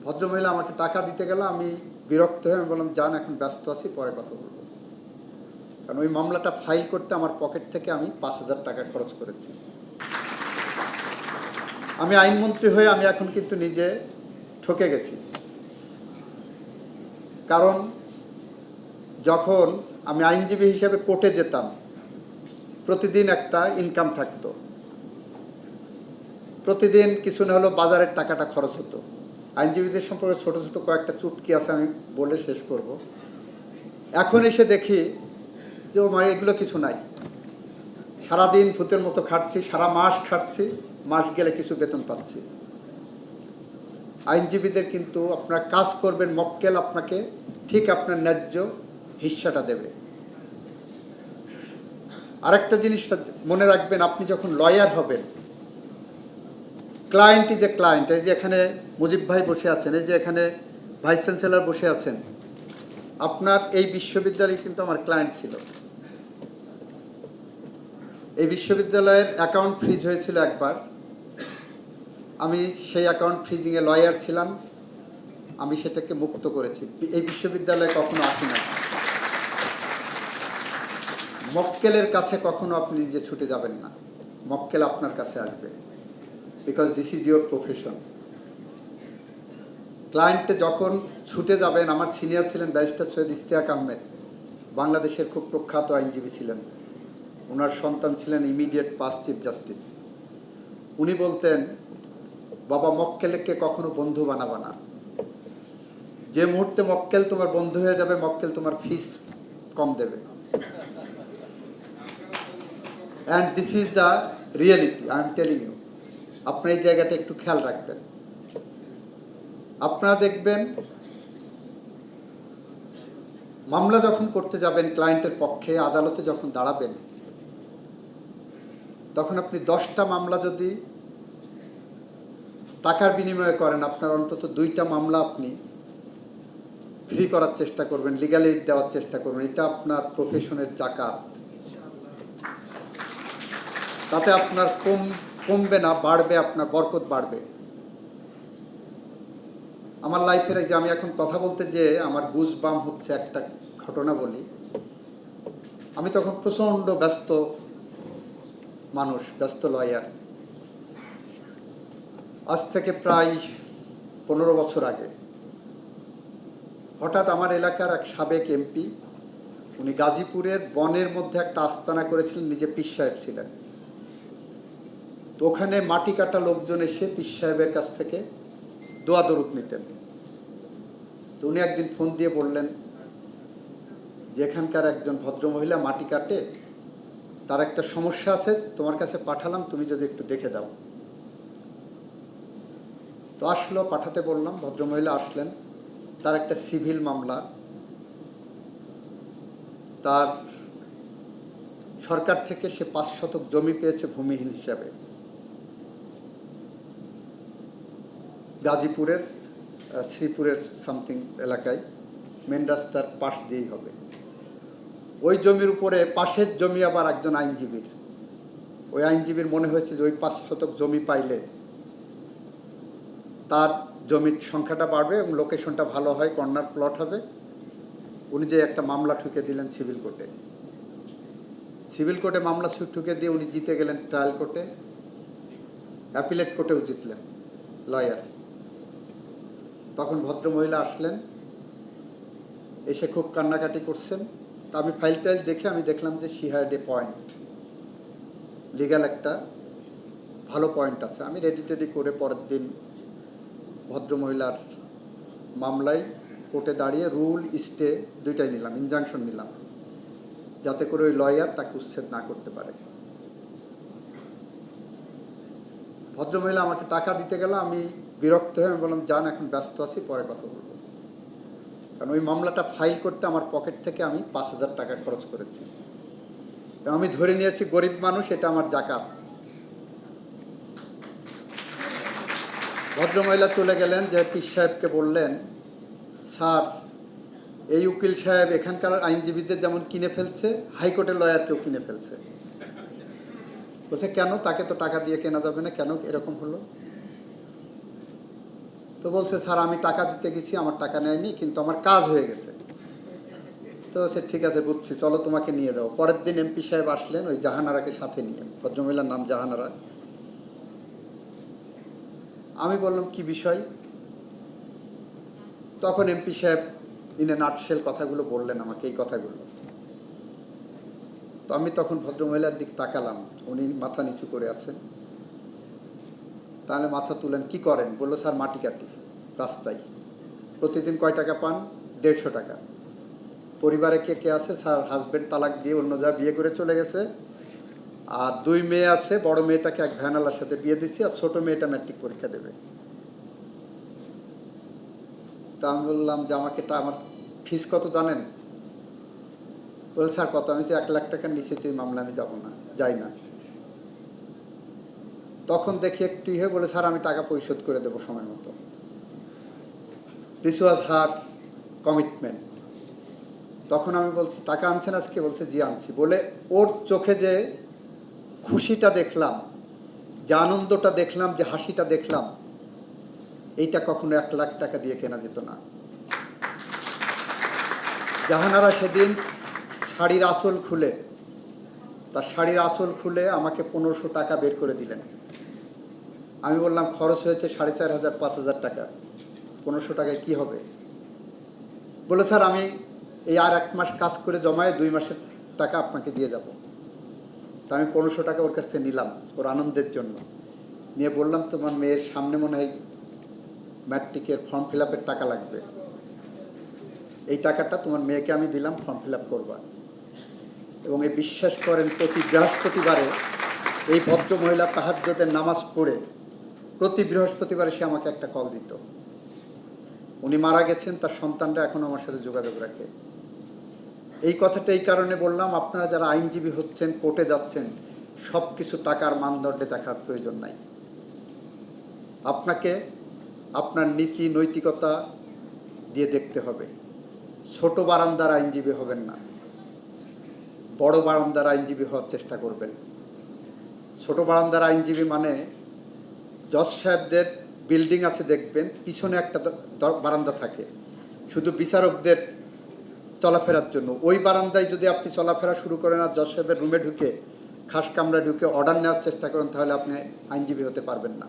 ভদ্রমহিলা আমাকে টাকা দিতে গেল, আমি বিরক্ত হয়ে আমি বললাম, যান, এখন ব্যস্ত আছি, পরে কথা বলবো। কারণ ওই মামলাটা ফাইল করতে আমার পকেট থেকে আমি 5,000 টাকা খরচ করেছি। আমি আইনমন্ত্রী হয়ে আমি এখন কিন্তু নিজে ঠকে গেছি। কারণ যখন আমি আইনজীবী হিসেবে কোর্টে যেতাম, প্রতিদিন একটা ইনকাম থাকতো, প্রতিদিন কিছু না হলেও বাজারের টাকাটা খরচ হতো। আইনজীবীদের সম্পর্কে ছোট ছোট কয়েকটা চুটকি আছে, আমি বলে শেষ করব। এখন এসে দেখি যে এগুলো কিছু নাই। সারাদিন ভূতের মতো খাটছি, সারা মাস খাটছি, মাস গেলে কিছু বেতন পাচ্ছি। আইনজীবীদের কিন্তু আপনার কাজ করবেন, মক্কেল আপনাকে ঠিক আপনার ন্যায্য হিস্সাটা দেবে। আরেকটা জিনিস মনে রাখবেন, আপনি যখন লয়ার হবেন, ক্লায়েন্ট ইজ এ ক্লায়েন্ট। এই যে এখানে মুজিব ভাই বসে আছেন, এই যে এখানে ভাইস চ্যান্সেলর বসে আছেন, আপনার এই বিশ্ববিদ্যালয় কিন্তু আমার ক্লায়েন্ট ছিল। এই বিশ্ববিদ্যালয়ের অ্যাকাউন্ট ফ্রিজ হয়েছিল একবার, আমি সেই অ্যাকাউন্ট ফ্রিজিংয়ে লয়ার ছিলাম, আমি সেটাকে মুক্ত করেছি। এই বিশ্ববিদ্যালয়ে কখনো আসি না। মক্কেলের কাছে কখনো আপনি নিজে ছুটে যাবেন না, মক্কেল আপনার কাছে আসবে, because this is your profession. ক্লায়েন্টে যখন ছুটে যাবেন, আমার সিনিয়র ছিলেন ব্যারিস্টার সৈয়দ ইশতিয়াক আহমেদ, বাংলাদেশের খুব প্রখ্যাত আইনজীবী ছিলেন। ওনার সন্তান ছিলেন ইমিডিয়েট পাস্ট চিফ জাস্টিস। উনি বলতেন, বাবা, মক্কেলকে কখনো বন্ধু বানাবা না। যে মুহূর্তে মক্কেল তোমার বন্ধু হয়ে যাবে, মক্কেল তোমার ফিস কম দেবে। And this is the reality, I am telling you. আপনার এই জায়গাটা একটু খেয়াল রাখবেন। আপনারা দেখবেন, মামলা যখন করতে যাবেন ক্লায়েন্টের পক্ষে, আদালতে যখন দাঁড়াবেন, তখন আপনি 10টা মামলা যদি টাকার বিনিময়ে করেন, আপনার অন্তত 2টা মামলা আপনি ফ্রি করার চেষ্টা করবেন, লিগ্যাল এইড দেওয়ার চেষ্টা করবেন। এটা আপনার প্রফেশনের জাকাত। তাতে আপনার কমবে না, বাড়বে, আপনার বরকত বাড়বে। আমার লাইফের এই যে আমি এখন কথা বলতে যে আমার গুজবাম হচ্ছে, একটা ঘটনা বলি। আমি তখন প্রচণ্ড ব্যস্ত মানুষ, ব্যস্ত লয়ার। আজ থেকে প্রায় 15 বছর আগে হঠাৎ আমার এলাকার এক সাবেক এমপি, উনি গাজীপুরের বনের মধ্যে একটা আস্তানা করেছিলেন, নিজে পীর সাহেব ছিলেন। তো ওখানে মাটি কাটা লোকজন এসে পীর সাহেবের কাছ থেকে দোয়া দরুদ নিতেন। তো উনি একদিন ফোন দিয়ে বললেন যে এখানকার একজন ভদ্রমহিলা মাটি কাটে, তার একটা সমস্যা আছে, তোমার কাছে পাঠালাম, তুমি যদি একটু দেখে দাও। তো আসলো, পাঠাতে বললাম, ভদ্রমহিলা আসলেন। তার একটা সিভিল মামলা, তার সরকার থেকে সে 5 শতক জমি পেয়েছে ভূমিহীন হিসাবে, গাজীপুরের শ্রীপুরের সামথিং এলাকায়, মেন রাস্তার পাশ দিয়েই হবে। ওই জমির উপরে পাশের জমি আবার একজন আইনজীবীর। ওই আইনজীবীর মনে হয়েছে যে ওই 5 শতক জমি পাইলে তার জমির সংখ্যাটা বাড়বে এবং লোকেশনটা ভালো হয়, কর্নার প্লট হবে। উনি যে একটা মামলা ঠুকে দিলেন সিভিল কোর্টে। সিভিল কোর্টে মামলা ঠুকে দিয়ে উনি জিতে গেলেন ট্রায়াল কোর্টে, অ্যাপিলেট কোর্টেও জিতলেন লয়ার। তখন ভদ্রমহিলা আসলেন, এসে খুব কান্নাকাটি করছেন। তা আমি ফাইল টাইল দেখে আমি দেখলাম যে she had a point, legal একটা ভালো পয়েন্ট আছে। আমি রেডি টেডি করে পরের দিন ভদ্রমহিলার মামলায় কোর্টে দাঁড়িয়ে রুল স্টে দুইটাই নিলাম, ইনজাংশন নিলাম, যাতে করে ওই লয়ার তাকে উচ্ছেদ না করতে পারে। ভদ্রমহিলা আমাকে টাকা দিতে গেল, আমি বিরক্ত হয়ে আমি বললাম, যান, এখন ব্যস্ত আছি, পরে কথা বলবো। কারণ ওই মামলাটা ফাইল করতে আমার পকেট থেকে আমি 5,000 টাকা খরচ করেছি। আমি ধরে নিয়েছি গরিব মানুষ, এটা আমার জাকাত। ভদ্রমহিলা চলে গেলেন, যে পীর সাহেবকে বললেন, স্যার, এই উকিল সাহেব এখানকার আইনজীবীদের যেমন কিনে ফেলছে, হাইকোর্টের লয়ারকেও কিনে ফেলছে। বলছে, কেন? তাকে তো টাকা দিয়ে কেনা যাবে না, কেন এরকম হলো? তো বলছে স্যার আমি টাকা দিতে গেছি, আমার টাকা নেয়নি, কিন্তু আমার কাজ হয়ে গেছে। তো সে ঠিক আছে বুঝছি, চলো তোমাকে নিয়ে যাও। পরের দিন এমপি সাহেব আসলেন ওই জাহানারাকে সাথে নিয়ে, ভদ্রমহিলার নাম জাহানারা। আমি বললাম কি বিষয়? তখন এমপি সাহেব ইনে নাটশেল কথাগুলো বললেন আমাকে, এই কথাগুলো। তো আমি তখন ভদ্রমহিলার দিক তাকালাম, উনি মাথা নিচু করে আছেন। তাহলে মাথা তুলেন, কি করেন? বললো স্যার মাটি কাটি রাস্তায়। প্রতিদিন কয় টাকা পান? 150 টাকা। পরিবারে কে কে আছে? স্যার হাজব্যান্ড তালাক দিয়ে অন্য যা বিয়ে করে চলে গেছে, আর 2 মেয়ে আছে। বড় মেয়েটাকে এক ভ্যানালার সাথে বিয়ে দিচ্ছি, আর ছোট মেয়েটা ম্যাট্রিক পরীক্ষা দেবে। তা আমি বললাম যে আমাকে আমার ফিস কত জানেন? বলে স্যার কত? আমি 1 লাখ টাকার নিচে তুই মামলা আমি যাবো না, যাই না। তখন দেখি একটু হয়ে বলে স্যার আমি টাকা পরিশোধ করে দেবো সময় মতো। This was her commitment. তখন আমি বলছি টাকা আনছেন আজকে? বলছে জি আনছি। বলে ওর চোখে যে খুশিটা দেখলাম, যে আনন্দটা দেখলাম, যে হাসিটা দেখলাম, এইটা কখনো 1 লাখ টাকা দিয়ে কেনা যেত না। জাহানারা সেদিন শাড়ির আঁচল খুলে, তার শাড়ির আঁচল খুলে আমাকে 1500 টাকা বের করে দিলেন। আমি বললাম খরচ হয়েছে 4500 5000 টাকা, 1500 টাকায় কি হবে? বলে স্যার আমি এই আর 1 মাস কাজ করে জমায়ে 2 মাসের টাকা আপনাকে দিয়ে যাব। তা আমি 1500 টাকা ওর কাছ থেকে নিলাম ওর আনন্দের জন্য। নিয়ে বললাম তোমার মেয়ের সামনে মনে হয় ম্যাট্রিকের ফর্ম ফিল আপের টাকা লাগবে, এই টাকাটা তোমার মেয়েকে আমি দিলাম, ফর্ম ফিল আপ করবা। এবং এই বিশ্বাস করেন প্রতি বৃহস্পতিবারে এই ভদ্রমহিলা তাহাজ্জুদের নামাজ পড়ে প্রতি বৃহস্পতিবারে সে আমাকে একটা কল দিত। উনি মারা গেছেন, তার সন্তানরা এখন আমার সাথে যোগাযোগ রাখে। এই কথাটা এই কারণে বললাম, আপনারা যারা আইনজীবী হচ্ছেন, কোর্টে যাচ্ছেন, সব কিছু টাকার মানদণ্ডে দেখার প্রয়োজন নাই। আপনাকে আপনার নীতি নৈতিকতা দিয়ে দেখতে হবে। ছোট বারান্দার আইনজীবী হবেন না, বড় বারান্দার আইনজীবী হওয়ার চেষ্টা করবেন। ছোট বারান্দার আইনজীবী মানে জজ সাহেবদের বিল্ডিং আছে দেখবেন, পিছনে একটা বারান্দা থাকে শুধু বিচারকদের চলাফেরার জন্য। ওই বারান্দায় যদি আপনি চলাফেরা শুরু করেন আর জজ সাহেবের রুমে ঢুকে, খাস কামরায় ঢুকে অর্ডার নেওয়ার চেষ্টা করেন, তাহলে আপনি আইনজীবী হতে পারবেন না।